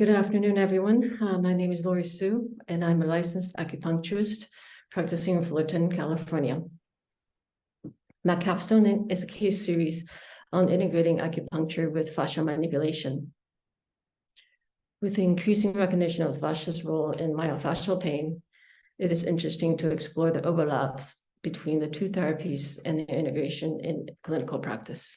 Good afternoon, everyone. My name is Lori Sue, and I'm a licensed acupuncturist practicing in Fullerton, California. My capstone is a case series on integrating acupuncture with fascia manipulation. With the increasing recognition of fascia's role in myofascial pain, it is interesting to explore the overlaps between the two therapies and their integration in clinical practice.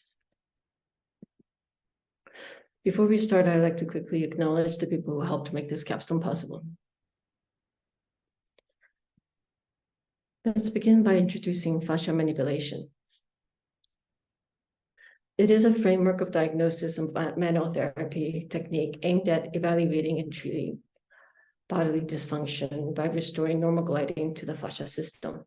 Before we start, I'd like to quickly acknowledge the people who helped make this capstone possible. Let's begin by introducing fascia manipulation. It is a framework of diagnosis and manual therapy technique aimed at evaluating and treating bodily dysfunction by restoring normal gliding to the fascia system.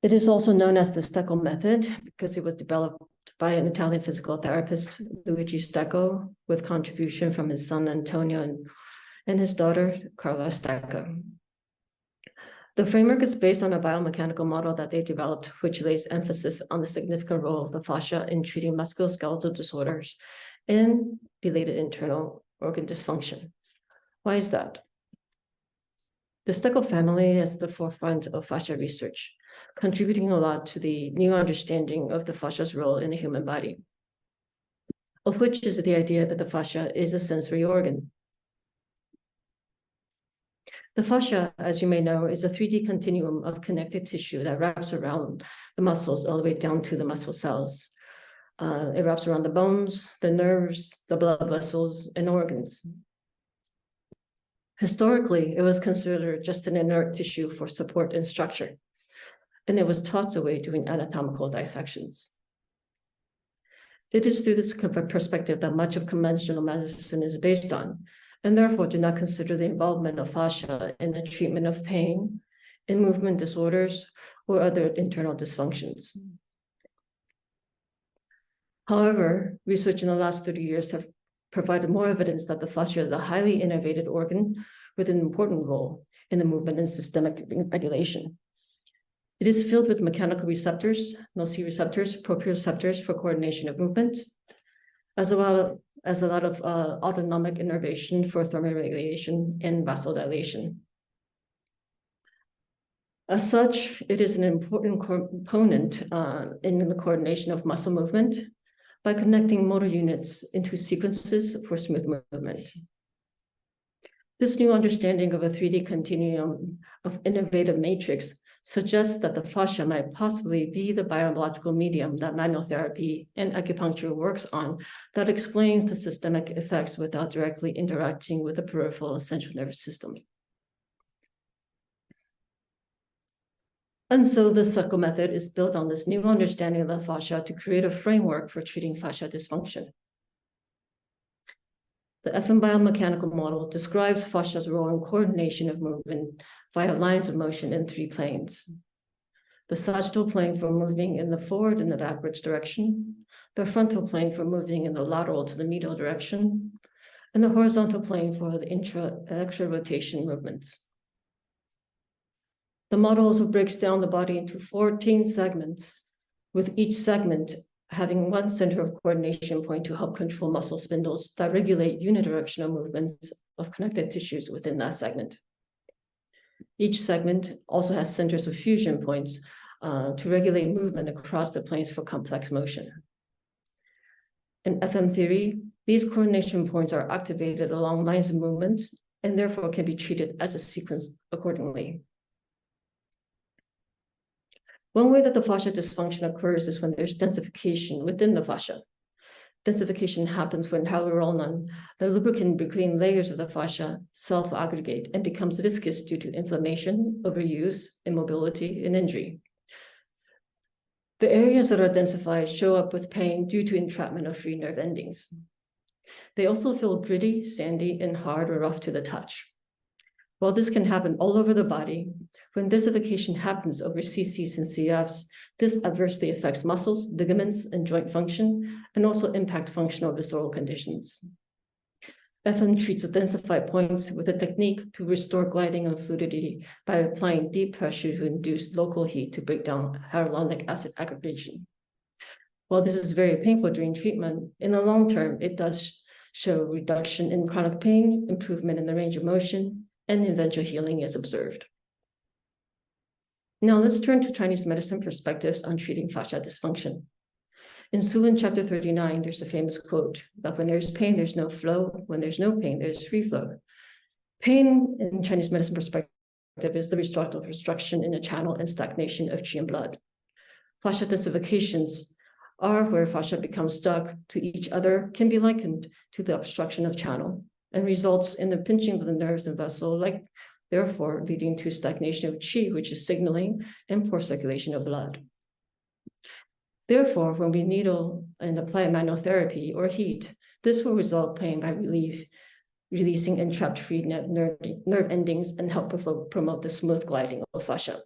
It is also known as the Steckel method because it was developed by an Italian physical therapist, Luigi Stecco, with contribution from his son Antonio and his daughter Carla Stecco. The framework is based on a biomechanical model that they developed, which lays emphasis on the significant role of the fascia in treating musculoskeletal disorders and related internal organ dysfunction. Why is that? The Stecco family is the forefront of fascia research, contributing a lot to the new understanding of the fascia's role in the human body, of which is the idea that the fascia is a sensory organ. The fascia, as you may know, is a 3D continuum of connective tissue that wraps around the muscles all the way down to the muscle cells. It wraps around the bones, the nerves, the blood vessels, and organs. Historically, it was considered just an inert tissue for support and structure, and it was tossed away during anatomical dissections. It is through this perspective that much of conventional medicine is based on, and therefore do not consider the involvement of fascia in the treatment of pain, in movement disorders, or other internal dysfunctions. However, research in the last 30 years have provided more evidence that the fascia is a highly innervated organ with an important role in the movement and systemic regulation. It is filled with mechanical receptors, nociceptors, proprioceptors for coordination of movement, as well as a lot of autonomic innervation for thermoregulation and vasodilation. As such, it is an important component in the coordination of muscle movement by connecting motor units into sequences for smooth movement. This new understanding of a 3D continuum of innovative matrix suggests that the fascia might possibly be the biological medium that manual therapy and acupuncture works on that explains the systemic effects without directly interacting with the peripheral and central nervous systems. And so the Stecco method is built on this new understanding of the fascia to create a framework for treating fascia dysfunction. The FM biomechanical model describes fascia's role in coordination of movement via lines of motion in 3 planes. The sagittal plane for moving in the forward and the backwards direction, the frontal plane for moving in the lateral to the medial direction, and the horizontal plane for the intra and extra rotation movements. The model also breaks down the body into 14 segments, with each segment having one center of coordination point to help control muscle spindles that regulate unidirectional movements of connected tissues within that segment. Each segment also has centers of fusion points to regulate movement across the planes for complex motion. In FM theory, these coordination points are activated along lines of movement and therefore can be treated as a sequence accordingly. One way that the fascia dysfunction occurs is when there's densification within the fascia. Densification happens when hyaluronan, the lubricant between layers of the fascia, self-aggregate and becomes viscous due to inflammation, overuse, immobility, and injury. The areas that are densified show up with pain due to entrapment of free nerve endings. They also feel gritty, sandy, and hard or rough to the touch. While this can happen all over the body, when densification happens over CCs and CFs, this adversely affects muscles, ligaments, and joint function, and also impact functional visceral conditions. FM treats the densified points with a technique to restore gliding and fluidity by applying deep pressure to induce local heat to break down hyaluronic acid aggregation. While this is very painful during treatment, in the long term, it does show reduction in chronic pain, improvement in the range of motion, and eventual healing is observed. Now let's turn to Chinese medicine perspectives on treating fascia dysfunction. In Suan chapter 39, there's a famous quote that when there's pain, there's no flow. When there's no pain, there's free flow. Pain in Chinese medicine perspective is the destructive obstruction in the channel and stagnation of qi and blood. Fascia densifications are where fascia becomes stuck to each other, can be likened to the obstruction of channel and results in the pinching of the nerves and vessel, therefore leading to stagnation of qi, which is signaling, and poor circulation of blood. Therefore, when we needle and apply manual therapy or heat, this will resolve pain by releasing entrapped free nerve endings and help promote the smooth gliding of fascia.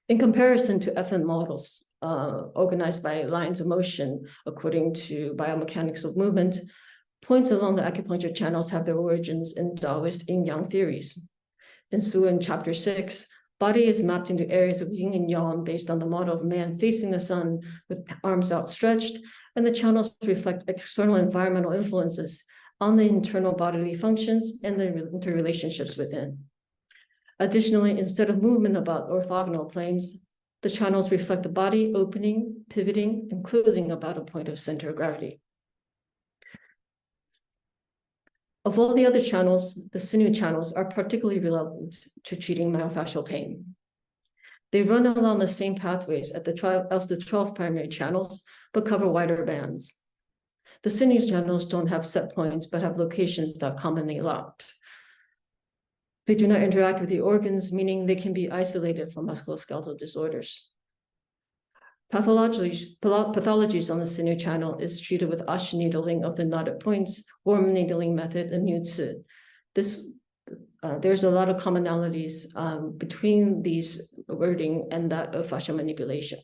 In comparison to FM models organized by lines of motion according to biomechanics of movement, points along the acupuncture channels have their origins in Taoist yin-yang theories. In Suan chapter 6, body is mapped into areas of yin and yang based on the model of man facing the sun with arms outstretched, and the channels reflect external environmental influences on the internal bodily functions and the interrelationships within. Additionally, instead of movement about orthogonal planes, the channels reflect the body opening, pivoting, and closing about a point of center of gravity. Of all the other channels, the sinew channels are particularly relevant to treating myofascial pain. They run along the same pathways as the 12 primary channels, but cover wider bands. The sinew channels don't have set points, but have locations that are commonly locked. They do not interact with the organs, meaning they can be isolated from musculoskeletal disorders. Pathologies on the sinew channel is treated with ashi needling of the knotted points, worm needling method, and Mu-Tzu. There's a lot of commonalities between these wording and that of fascial manipulation.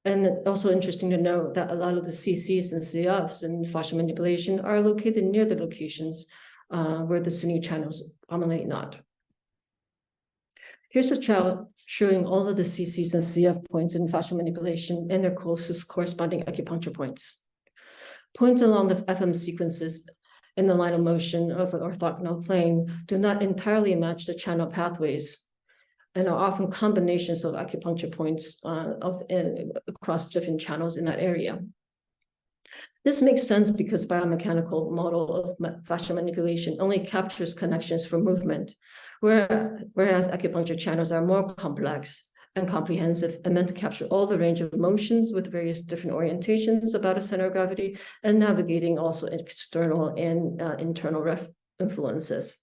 And also interesting to note that a lot of the CCs and CFs in fascial manipulation are located near the locations where the sinew channels commonly not. Here's a chart showing all of the CCs and CF points in fascial manipulation and their closest corresponding acupuncture points. Points along the FM sequences in the line of motion of an orthogonal plane do not entirely match the channel pathways and are often combinations of acupuncture points across different channels in that area. This makes sense because biomechanical model of fascial manipulation only captures connections for movement, whereas acupuncture channels are more complex and comprehensive and meant to capture all the range of motions with various different orientations about a center of gravity and navigating also external and internal influences.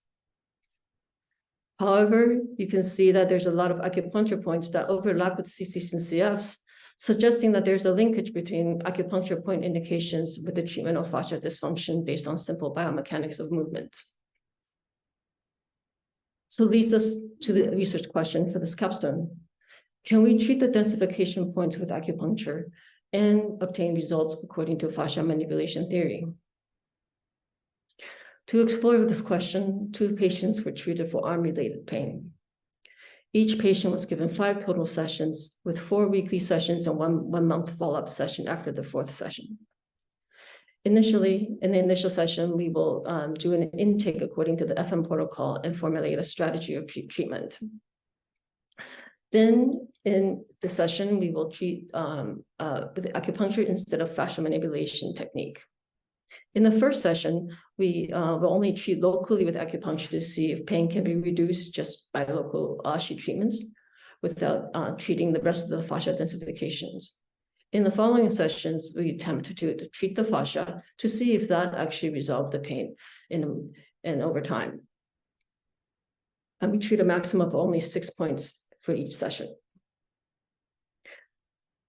However, you can see that there's a lot of acupuncture points that overlap with CCs and CFs, suggesting that there's a linkage between acupuncture point indications with the treatment of fascial dysfunction based on simple biomechanics of movement. So leads us to the research question for this capstone. Can we treat the densification points with acupuncture and obtain results according to fascial manipulation theory? To explore this question, 2 patients were treated for arm-related pain. Each patient was given 5 total sessions with 4 weekly sessions and one month follow-up session after the 4th session. Initially, in the initial session, we will do an intake according to the FM protocol and formulate a strategy of treatment. Then in the session, we will treat with acupuncture instead of fascial manipulation technique. In the first session, we will only treat locally with acupuncture to see if pain can be reduced just by local ashi treatments without treating the rest of the fascia densifications. In the following sessions, we attempt to treat the fascia to see if that actually resolves the pain in over time. And we treat a maximum of only 6 points for each session.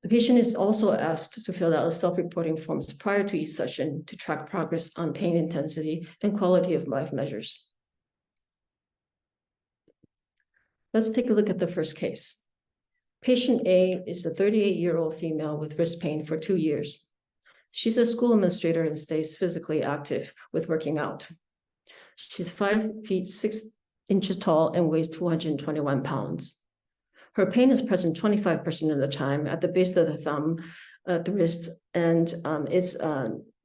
The patient is also asked to fill out self-reporting forms prior to each session to track progress on pain intensity and quality of life measures. Let's take a look at the first case. Patient A is a 38-year-old female with wrist pain for 2 years. She's a school administrator and stays physically active with working out. She's 5 feet 6 inches tall and weighs 221 pounds. Her pain is present 25% of the time at the base of the thumb, at the wrist, and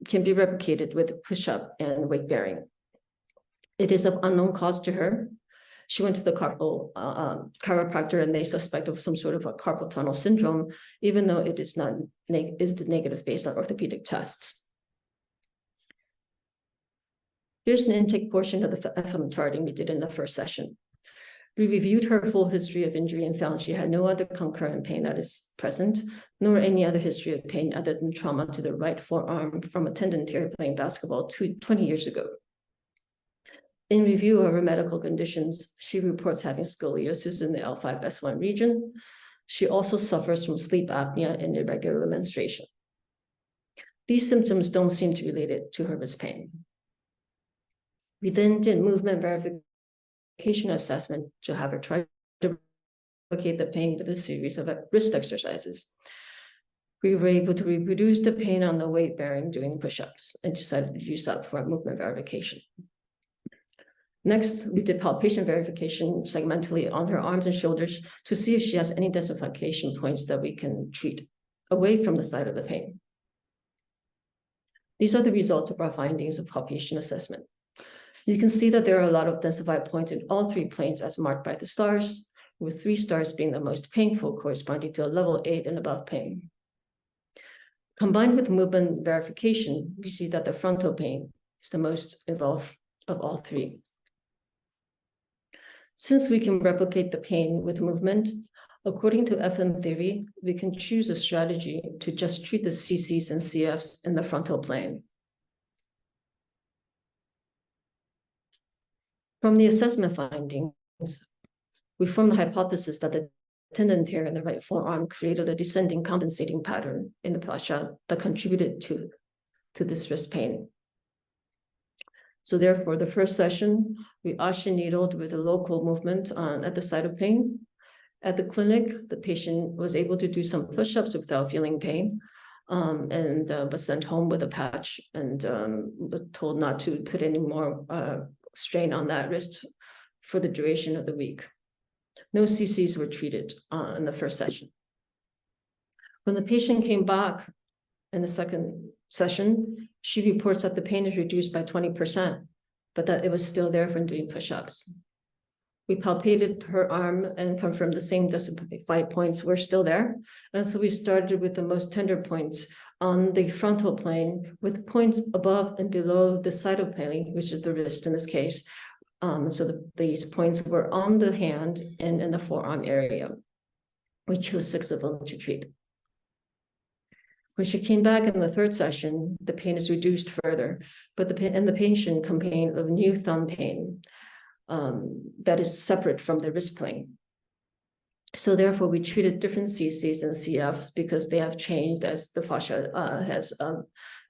can be replicated with push-up and weight bearing. It is of unknown cause to her. She went to the chiropractor, and they suspect of some sort of a carpal tunnel syndrome, even though it is not negative based on orthopedic tests. Here's an intake portion of the FM charting we did in the first session. We reviewed her full history of injury and found she had no other concurrent pain that is present, nor any other history of pain other than trauma to the right forearm from a tendon tear playing basketball 20 years ago. In review of her medical conditions, she reports having scoliosis in the L5-S1 region. She also suffers from sleep apnea and irregular menstruation. These symptoms don't seem to be related to her wrist pain. We then did movement verification assessment to have her try to replicate the pain with a series of wrist exercises. We were able to reproduce the pain on the weight bearing doing push-ups and decided to use that for movement verification. Next, we did palpation verification segmentally on her arms and shoulders to see if she has any densification points that we can treat away from the site of the pain. These are the results of our findings of palpation assessment. You can see that there are a lot of densified points in all three planes as marked by the stars, with 3 stars being the most painful, corresponding to a level 8 and above pain. Combined with movement verification, we see that the frontal pain is the most involved of all 3. Since we can replicate the pain with movement, according to FM theory, we can choose a strategy to just treat the CCs and CFs in the frontal plane. From the assessment findings, we formed the hypothesis that the tendon tear in the right forearm created a descending compensating pattern in the fascia that contributed to this wrist pain. So therefore, the first session, we Fascia needled with a local movement at the site of pain. At the clinic, the patient was able to do some push-ups without feeling pain, and was sent home with a patch and was told not to put any more strain on that wrist for the duration of the week. No CCs were treated in the first session. When the patient came back in the second session, she reports that the pain is reduced by 20%, but that it was still there from doing push-ups. We palpated her arm and confirmed the same densified points were still there. And so we started with the most tender points on the frontal plane with points above and below the cytoplasm, which is the wrist in this case. These points were on the hand and in the forearm area. We chose 6 of them to treat. When she came back in the third session, the pain is reduced further, but the patient complained of new thumb pain that is separate from the wrist plane. So therefore, we treated different CCs and CFs because they have changed as the fascia has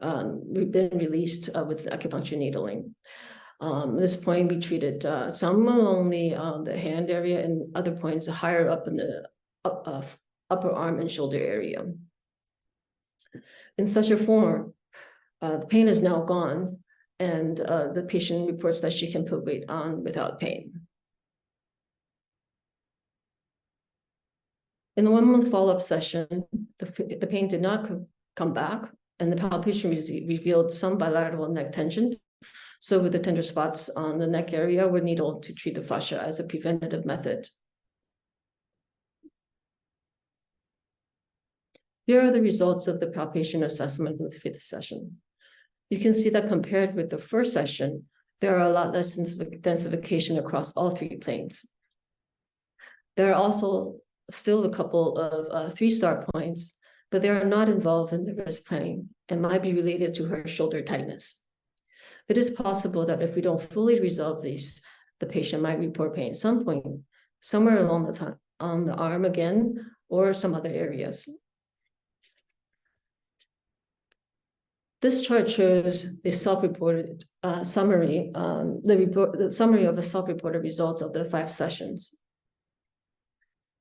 been released with acupuncture needling. At this point, we treated some along the hand area and other points higher up in the upper arm and shoulder area. In such a form, the pain is now gone, and the patient reports that she can put weight on without pain. In the 1-month follow-up session, the pain did not come back, and the palpation revealed some bilateral neck tension. So with the tender spots on the neck area, we're needled to treat the fascia as a preventative method. Here are the results of the palpation assessment with the 5th session. You can see that compared with the first session, there are a lot less densification across all 3 planes. There are also still a couple of 3-star points, but they are not involved in the wrist plane and might be related to her shoulder tightness. It is possible that if we don't fully resolve these, the patient might report pain at some point, somewhere along the time, on the arm again, or some other areas. This chart shows a self-reported summary, the summary of the self-reported results of the 5 sessions.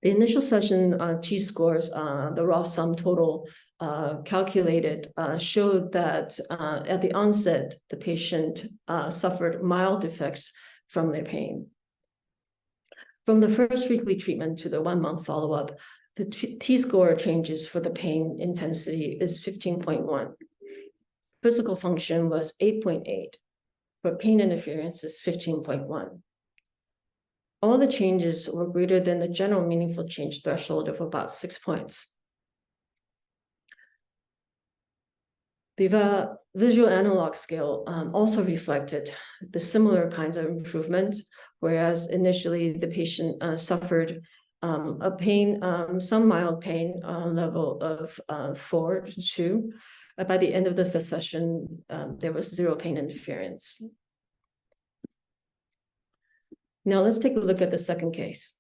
The initial session T-scores, the raw sum total calculated, showed that at the onset, the patient suffered mild effects from their pain. From the first weekly treatment to the 1-month follow-up, The T-score changes for the pain intensity is 15.1. Physical function was 8.8, but pain interference is 15.1. All the changes were greater than the general meaningful change threshold of about 6 points. The visual analog scale also reflected the similar kinds of improvement, whereas initially the patient suffered a pain, some mild pain level of 4 to 2. By the end of the fifth session, there was 0 pain interference. Now let's take a look at the second case.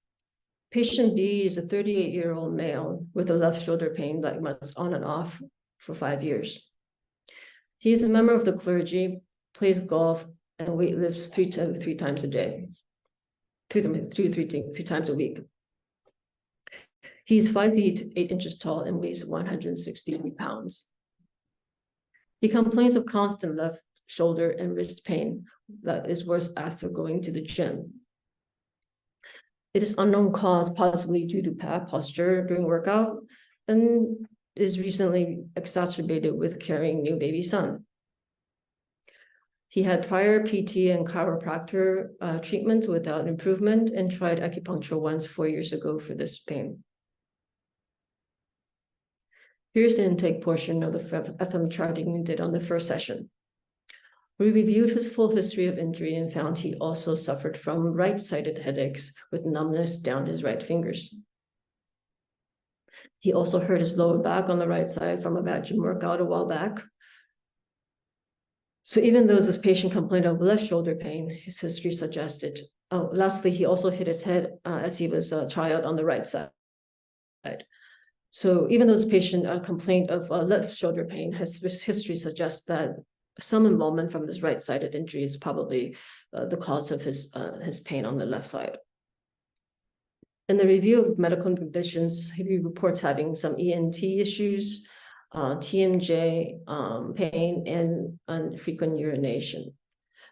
Patient B is a 38-year-old male with a left shoulder pain that was on and off for 5 years. He is a member of the clergy, plays golf, and weightlifts three times a day, three times a week. He's 5 feet 8 inches tall and weighs 163 pounds. He complains of constant left shoulder and wrist pain that is worse after going to the gym. It is unknown cause, possibly due to bad posture during workout, and is recently exacerbated with carrying new baby son. He had prior PT and chiropractor treatment without improvement and tried acupuncture once 4 years ago for this pain. Here's the intake portion of the FM charting we did on the first session. We reviewed his full history of injury and found he also suffered from right-sided headaches with numbness down his right fingers. He also hurt his lower back on the right side from a bad gym workout a while back. So even though this patient complained of left shoulder pain, his history suggested. Oh, lastly, he also hit his head as he was a child on the right side. So even though this patient complained of left shoulder pain, his history suggests that some involvement from this right-sided injury is probably the cause of his pain on the left side. In the review of medical conditions, he reports having some ENT issues, TMJ pain, and frequent urination.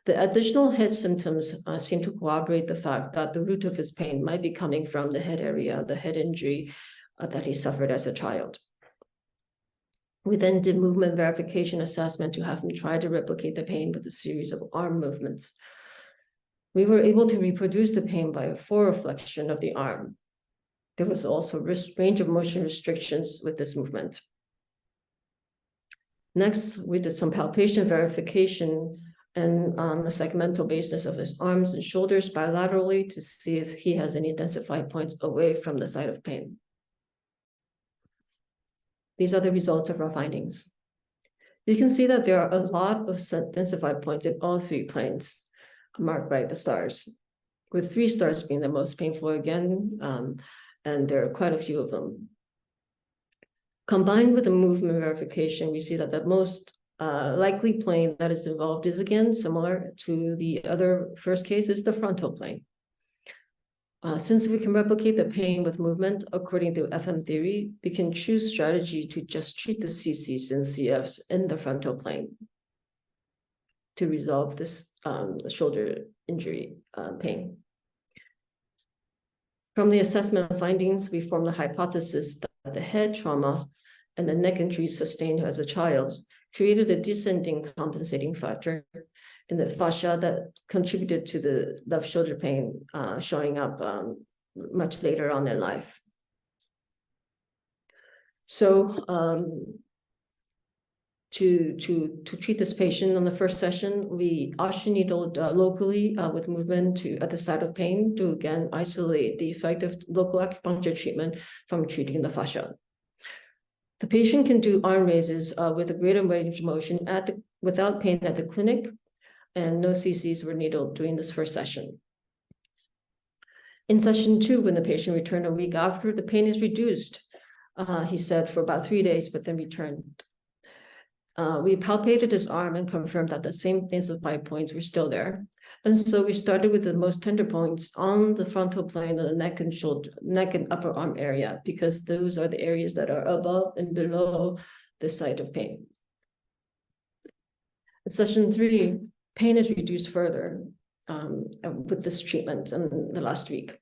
The additional head symptoms seem to corroborate the fact that the root of his pain might be coming from the head area, the head injury that he suffered as a child. We then did movement verification assessment to have him try to replicate the pain with a series of arm movements. We were able to reproduce the pain by a foreflexion of the arm. There was also range of motion restrictions with this movement. Next, we did some palpation verification and on a segmental basis of his arms and shoulders bilaterally to see if he has any densified points away from the site of pain. These are the results of our findings. You can see that there are a lot of densified points in all 3 planes, marked by the stars, with 3 stars being the most painful again, and there are quite a few of them. Combined with the movement verification, we see that the most likely plane that is involved is again similar to the other first case is the frontal plane. Since we can replicate the pain with movement according to FM theory, we can choose strategy to just treat the CCs and CFs in the frontal plane to resolve this shoulder injury pain. From the assessment findings, we formed the hypothesis that the head trauma and the neck injury sustained as a child created a descending compensating factor in the fascia that contributed to the left shoulder pain showing up much later on in life. So to treat this patient on the first session, we oxyneedled locally with movement at the site of pain to again isolate the effect of local acupuncture treatment from treating the fascia. The patient can do arm raises with a greater range of motion without pain at the clinic, and no CCs were needled during this first session. In session 2, when the patient returned a week after, the pain is reduced, he said, for about 3 days, but then returned. We palpated his arm and confirmed that the same densified points were still there. And so we started with the most tender points on the frontal plane of the neck and shoulder, neck and upper arm area, because those are the areas that are above and below the site of pain. In session 3, pain is reduced further with this treatment in the last week.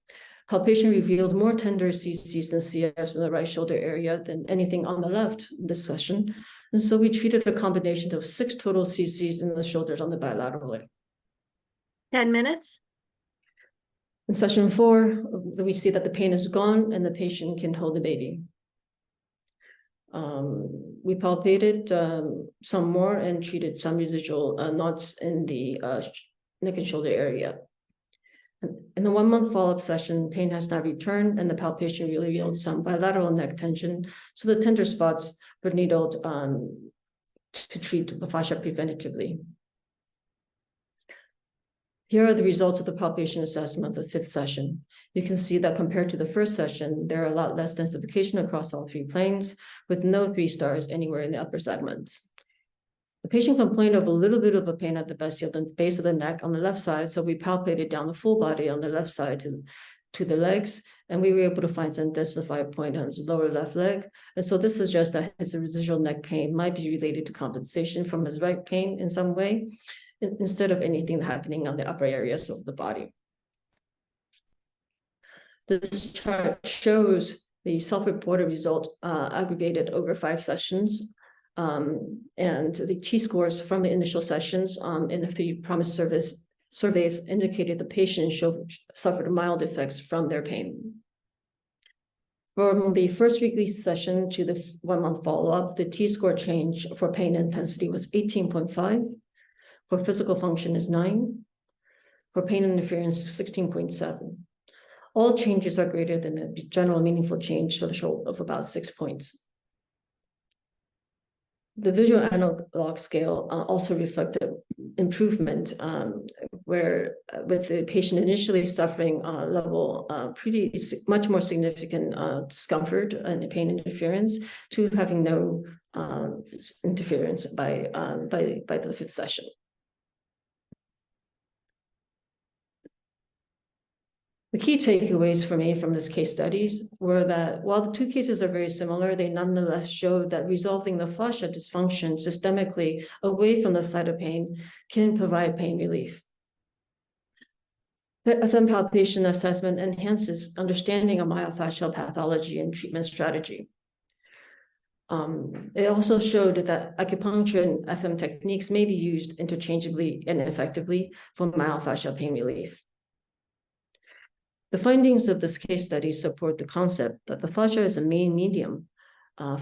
Palpation revealed more tender CCs and CFs in the right shoulder area than anything on the left in this session. And so we treated a combination of 6 total CCs in the shoulders on the bilateral leg. 10 minutes. In session 4, we see that the pain is gone and the patient can hold the baby. We palpated some more and treated some residual knots in the neck and shoulder area. In the 1-month follow-up session, pain has not returned and the palpation really revealed some bilateral neck tension. So the tender spots were needled to treat the fascia preventatively. Here are the results of the palpation assessment of the 5th session. You can see that compared to the first session, there are a lot less densification across all 3 planes, with no 3 stars anywhere in the upper segments. The patient complained of a little bit of a pain at the base of the neck on the left side, so we palpated down the full body on the left side to the legs, and we were able to find some densified point on his lower left leg. And so this suggests that his residual neck pain might be related to compensation from his right pain in some way, instead of anything happening on the upper areas of the body. This chart shows the self-reported result aggregated over 5 sessions, and the T-scores from the initial sessions in the 3 promise surveys indicated the patient suffered mild effects from their pain. From the first weekly session to the 1-month follow-up, the T-score change for pain intensity was 18.5. For physical function is 9. For pain interference, 16.7. All changes are greater than the general meaningful change for the shoulder of about 6 points. The visual analog scale also reflected improvement, where with the patient initially suffering level much more significant discomfort and pain interference to having no interference by the 5th session. The key takeaways for me from this case studies were that while the 2 cases are very similar, they nonetheless showed that resolving the fascia dysfunction systemically away from the site of pain can provide pain relief. The FM palpation assessment enhances understanding of myofascial pathology and treatment strategy. It also showed that acupuncture and FM techniques may be used interchangeably and effectively for myofascial pain relief. The findings of this case study support the concept that the fascia is a main medium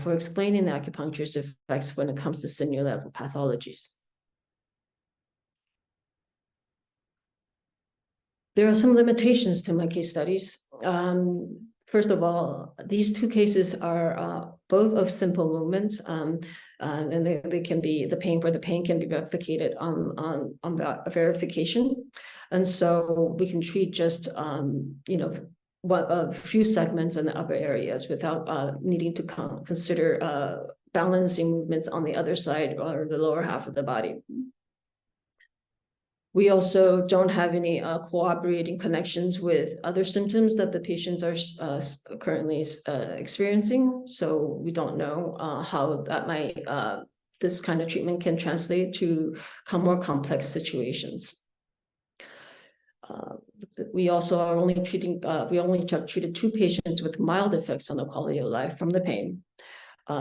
for explaining the acupuncture's effects when it comes to sinular pathologies. There are some limitations to my case studies. First of all, these 2 cases are both of simple movements, and they can be the pain can be replicated on verification, and so we can treat just a few segments in the upper areas without needing to consider balancing movements on the other side or the lower half of the body. We also don't have any cooperating connections with other symptoms that the patients are currently experiencing. So we don't know how that might, this kind of treatment can translate to more complex situations. We also are only treating, we only treated 2 patients with mild effects on the quality of life from the pain.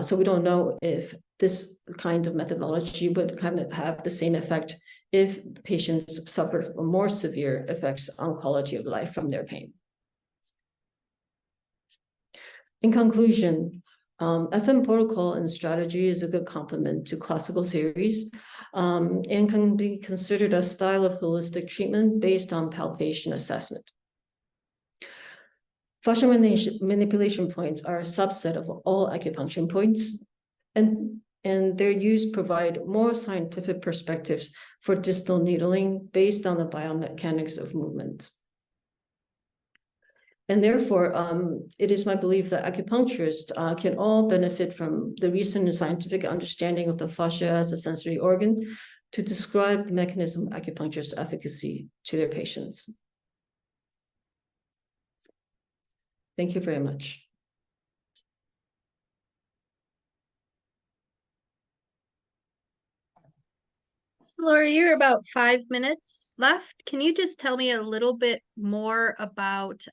So we don't know if this kind of methodology would kind of have the same effect if patients suffered from more severe effects on quality of life from their pain. In conclusion, FM protocol and strategy is a good complement to classical theories and can be considered a style of holistic treatment based on palpation assessment. Fascial manipulation points are a subset of all acupuncture points, and their use provide more scientific perspectives for distal needling based on the biomechanics of movement. And therefore, it is my belief that acupuncturists can all benefit from the recent scientific understanding of the fascia as a sensory organ to describe the mechanism of acupuncture's efficacy to their patients. Thank you very much. Laura, you're about 5 minutes left. Can you just tell me a little bit more about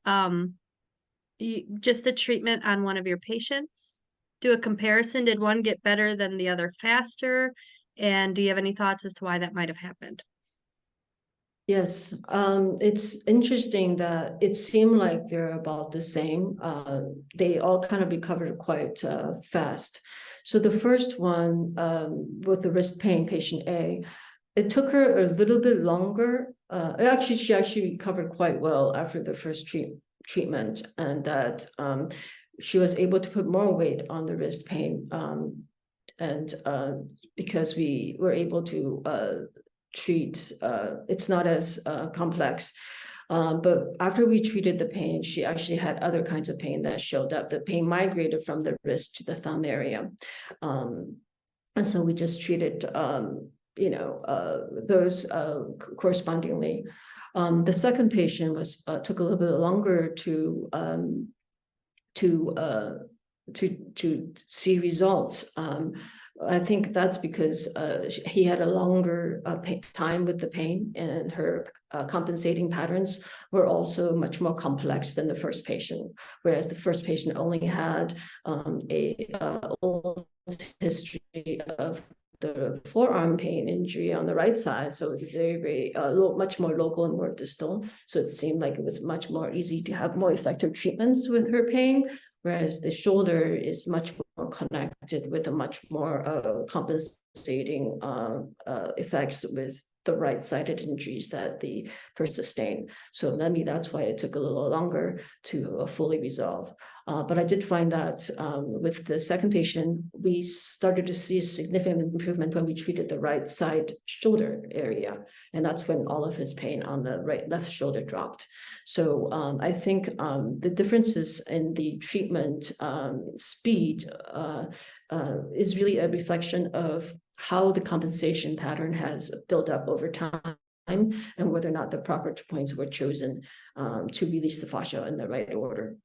just the treatment on one of your patients? Do a comparison. Did one get better than the other faster? And do you have any thoughts as to why that might have happened? Yes, it's interesting that it seemed like they're about the same. They all kind of recovered quite fast. So the first one with the wrist pain, patient A, it took her a little bit longer. Actually, she actually recovered quite well after the first treatment, and that she was able to put more weight on the wrist pain. And because we were able to treat, it's not as complex. But after we treated the pain, she actually had other kinds of pain that showed up. The pain migrated from the wrist to the thumb area. And so we just treated, those correspondingly. The second patient was took a little bit longer to see results. I think that's because he had a longer time with the pain, and her compensating patterns were also much more complex than the first patient, whereas the first patient only had a old history of the forearm pain injury on the right side. So it was very much more local and more distal. So it seemed like it was much more easy to have more effective treatments with her pain, whereas the shoulder is much more connected with a much more compensating effects with the right-sided injuries that the first sustained. So that's why it took a little longer to fully resolve. But I did find that with the second patient, we started to see a significant improvement when we treated the right side shoulder area. And that's when all of his pain on the left shoulder dropped. So I think the differences in the treatment speed is really a reflection of how the compensation pattern has built up over time, and whether or not the proper points were chosen to release the fascia in the right order.